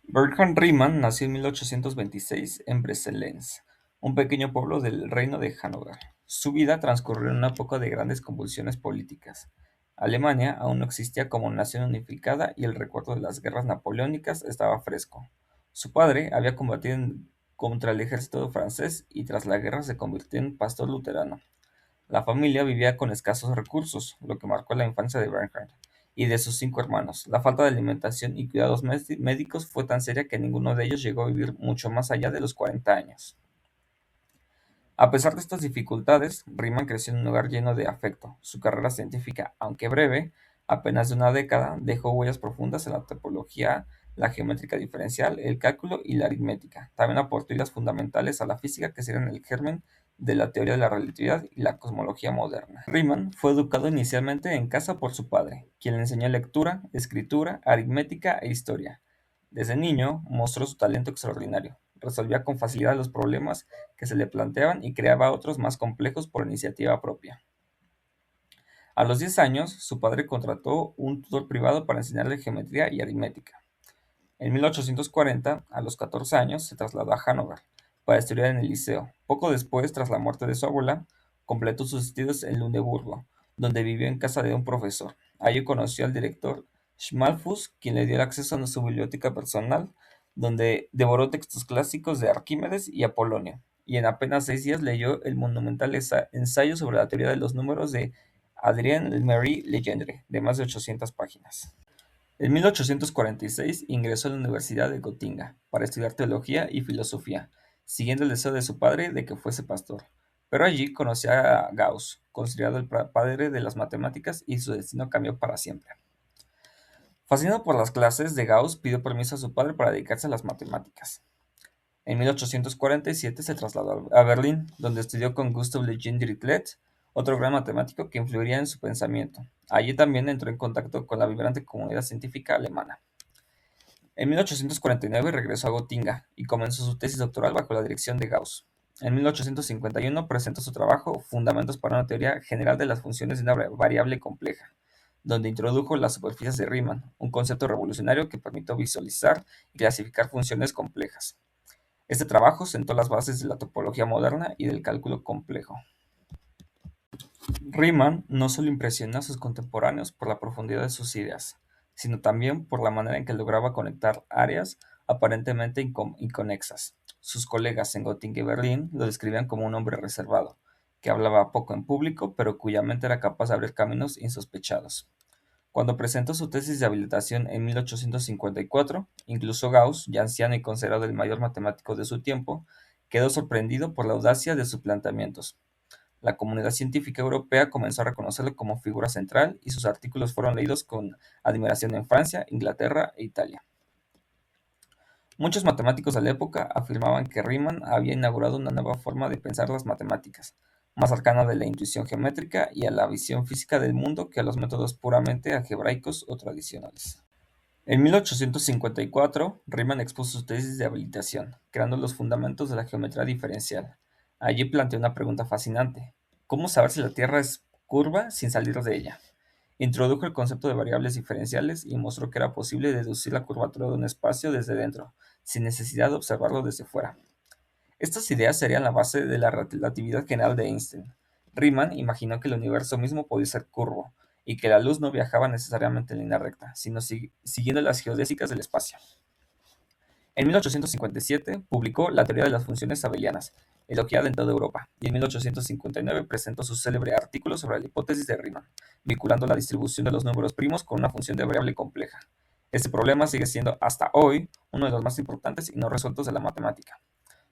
Bernhard Riemann nació en 1826 en Brest-Lens, un pequeño pueblo del reino de Hannover. Su vida transcurrió en una época de grandes convulsiones políticas. Alemania aún no existía como nación unificada y el recuerdo de las guerras napoleónicas estaba fresco. Su padre había combatido contra el ejército francés y tras la guerra se convirtió en pastor luterano. La familia vivía con escasos recursos, lo que marcó la infancia de Bernhard y de sus cinco hermanos. La falta de alimentación y cuidados médicos fue tan seria que ninguno de ellos llegó a vivir mucho más allá de los 40 años. A pesar de estas dificultades, Riemann creció en un hogar lleno de afecto. Su carrera científica, aunque breve, apenas de una década, dejó huellas profundas en la topología, la geometría diferencial, el cálculo y la aritmética. También aportó ideas fundamentales a la física que serían el germen de la teoría de la relatividad y la cosmología moderna. Riemann fue educado inicialmente en casa por su padre, quien le enseñó lectura, escritura, aritmética e historia. Desde niño mostró su talento extraordinario. Resolvía con facilidad los problemas que se le planteaban y creaba otros más complejos por iniciativa propia. A los 10 años, su padre contrató un tutor privado para enseñarle geometría y aritmética. En 1840, a los 14 años, se trasladó a Hannover para estudiar en el liceo. Poco después, tras la muerte de su abuela, completó sus estudios en Lundeburgo, donde vivió en casa de un profesor. Allí conoció al director Schmalfuss, quien le dio el acceso a su biblioteca personal, donde devoró textos clásicos de Arquímedes y Apolonio, y en apenas 6 días leyó el monumental ensayo sobre la teoría de los números de Adrien Marie Legendre, de más de 800 páginas. En 1846 ingresó a la Universidad de Gotinga para estudiar teología y filosofía, siguiendo el deseo de su padre de que fuese pastor. Pero allí conoció a Gauss, considerado el padre de las matemáticas, y su destino cambió para siempre. Fascinado por las clases de Gauss, pidió permiso a su padre para dedicarse a las matemáticas. En 1847 se trasladó a Berlín, donde estudió con Gustav Lejeune Dirichlet, otro gran matemático que influiría en su pensamiento. Allí también entró en contacto con la vibrante comunidad científica alemana. En 1849 regresó a Gotinga y comenzó su tesis doctoral bajo la dirección de Gauss. En 1851 presentó su trabajo Fundamentos para una teoría general de las funciones de una variable compleja, donde introdujo las superficies de Riemann, un concepto revolucionario que permitió visualizar y clasificar funciones complejas. Este trabajo sentó las bases de la topología moderna y del cálculo complejo. Riemann no solo impresionó a sus contemporáneos por la profundidad de sus ideas, sino también por la manera en que lograba conectar áreas aparentemente inconexas. Sus colegas en Gotinga y Berlín lo describían como un hombre reservado, que hablaba poco en público, pero cuya mente era capaz de abrir caminos insospechados. Cuando presentó su tesis de habilitación en 1854, incluso Gauss, ya anciano y considerado el mayor matemático de su tiempo, quedó sorprendido por la audacia de sus planteamientos. La comunidad científica europea comenzó a reconocerlo como figura central y sus artículos fueron leídos con admiración en Francia, Inglaterra e Italia. Muchos matemáticos de la época afirmaban que Riemann había inaugurado una nueva forma de pensar las matemáticas, más cercana de la intuición geométrica y a la visión física del mundo que a los métodos puramente algebraicos o tradicionales. En 1854, Riemann expuso su tesis de habilitación, creando los fundamentos de la geometría diferencial. Allí planteó una pregunta fascinante: ¿cómo saber si la Tierra es curva sin salir de ella? Introdujo el concepto de variables diferenciales y mostró que era posible deducir la curvatura de un espacio desde dentro, sin necesidad de observarlo desde fuera. Estas ideas serían la base de la relatividad general de Einstein. Riemann imaginó que el universo mismo podía ser curvo, y que la luz no viajaba necesariamente en línea recta, sino siguiendo las geodésicas del espacio. En 1857 publicó La teoría de las funciones abelianas, elogiada en toda Europa, y en 1859 presentó su célebre artículo sobre la hipótesis de Riemann, vinculando la distribución de los números primos con una función de variable compleja. Este problema sigue siendo hasta hoy uno de los más importantes y no resueltos de la matemática.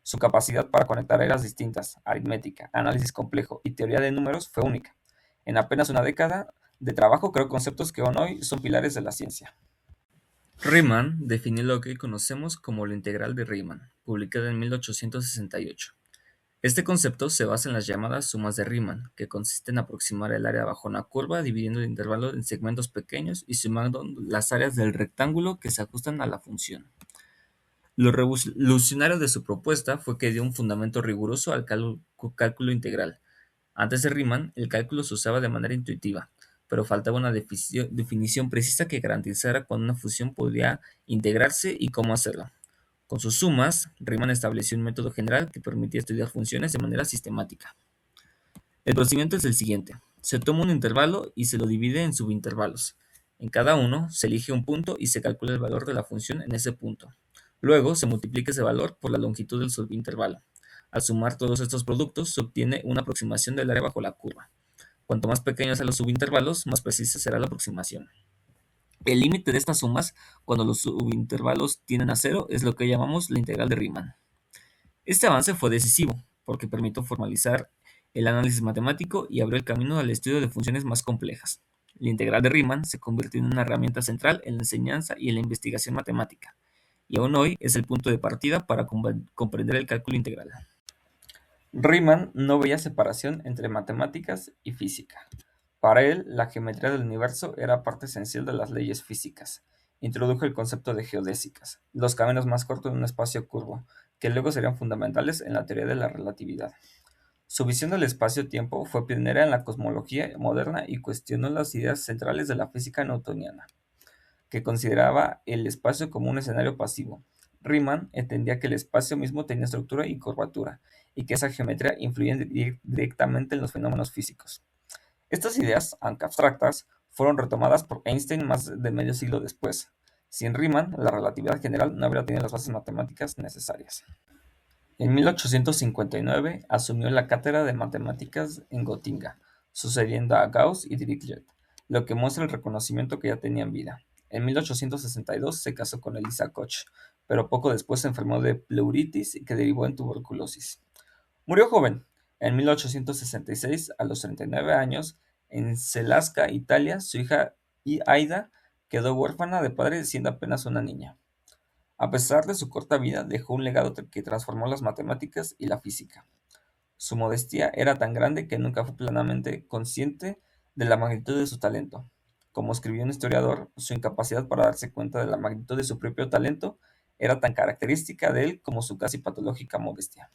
Su capacidad para conectar eras distintas, aritmética, análisis complejo y teoría de números fue única. En apenas una década de trabajo creó conceptos que aún hoy son pilares de la ciencia. Riemann definió lo que hoy conocemos como la integral de Riemann, publicada en 1868. Este concepto se basa en las llamadas sumas de Riemann, que consisten en aproximar el área bajo una curva dividiendo el intervalo en segmentos pequeños y sumando las áreas del rectángulo que se ajustan a la función. Lo revolucionario de su propuesta fue que dio un fundamento riguroso al cálculo integral. Antes de Riemann, el cálculo se usaba de manera intuitiva, pero faltaba una definición precisa que garantizara cuándo una función podía integrarse y cómo hacerlo. Con sus sumas, Riemann estableció un método general que permitía estudiar funciones de manera sistemática. El procedimiento es el siguiente: se toma un intervalo y se lo divide en subintervalos. En cada uno se elige un punto y se calcula el valor de la función en ese punto. Luego se multiplica ese valor por la longitud del subintervalo. Al sumar todos estos productos se obtiene una aproximación del área bajo la curva. Cuanto más pequeños sean los subintervalos, más precisa será la aproximación. El límite de estas sumas, cuando los subintervalos tienden a cero, es lo que llamamos la integral de Riemann. Este avance fue decisivo, porque permitió formalizar el análisis matemático y abrió el camino al estudio de funciones más complejas. La integral de Riemann se convirtió en una herramienta central en la enseñanza y en la investigación matemática, y aún hoy es el punto de partida para comprender el cálculo integral. Riemann no veía separación entre matemáticas y física. Para él, la geometría del universo era parte esencial de las leyes físicas. Introdujo el concepto de geodésicas, los caminos más cortos de un espacio curvo, que luego serían fundamentales en la teoría de la relatividad. Su visión del espacio-tiempo fue pionera en la cosmología moderna y cuestionó las ideas centrales de la física newtoniana, que consideraba el espacio como un escenario pasivo. Riemann entendía que el espacio mismo tenía estructura y curvatura, y que esa geometría influía directamente en los fenómenos físicos. Estas ideas, aunque abstractas, fueron retomadas por Einstein más de medio siglo después. Sin Riemann, la relatividad general no habría tenido las bases matemáticas necesarias. En 1859 asumió la cátedra de matemáticas en Gotinga, sucediendo a Gauss y Dirichlet, lo que muestra el reconocimiento que ya tenía en vida. En 1862 se casó con Elisa Koch, pero poco después se enfermó de pleuritis que derivó en tuberculosis. Murió joven, en 1866, a los 39 años, en Selasca, Italia. Su hija Aida quedó huérfana de padre siendo apenas una niña. A pesar de su corta vida, dejó un legado que transformó las matemáticas y la física. Su modestia era tan grande que nunca fue plenamente consciente de la magnitud de su talento. Como escribió un historiador, su incapacidad para darse cuenta de la magnitud de su propio talento era tan característica de él como su casi patológica modestia.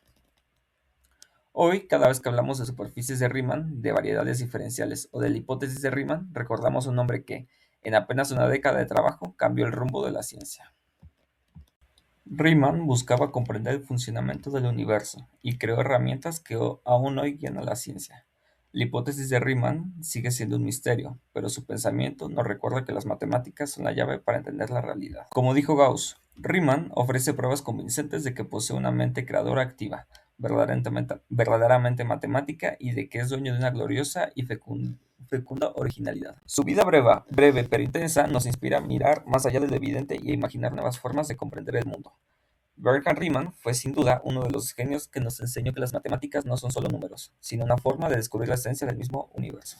Hoy, cada vez que hablamos de superficies de Riemann, de variedades diferenciales o de la hipótesis de Riemann, recordamos un hombre que, en apenas una década de trabajo, cambió el rumbo de la ciencia. Riemann buscaba comprender el funcionamiento del universo y creó herramientas que aún hoy guían a la ciencia. La hipótesis de Riemann sigue siendo un misterio, pero su pensamiento nos recuerda que las matemáticas son la llave para entender la realidad. Como dijo Gauss, Riemann ofrece pruebas convincentes de que posee una mente creadora activa, verdaderamente matemática, y de que es dueño de una gloriosa y fecunda originalidad. Su vida breve pero intensa nos inspira a mirar más allá de lo evidente y a imaginar nuevas formas de comprender el mundo. Bernhard Riemann fue sin duda uno de los genios que nos enseñó que las matemáticas no son solo números, sino una forma de descubrir la esencia del mismo universo.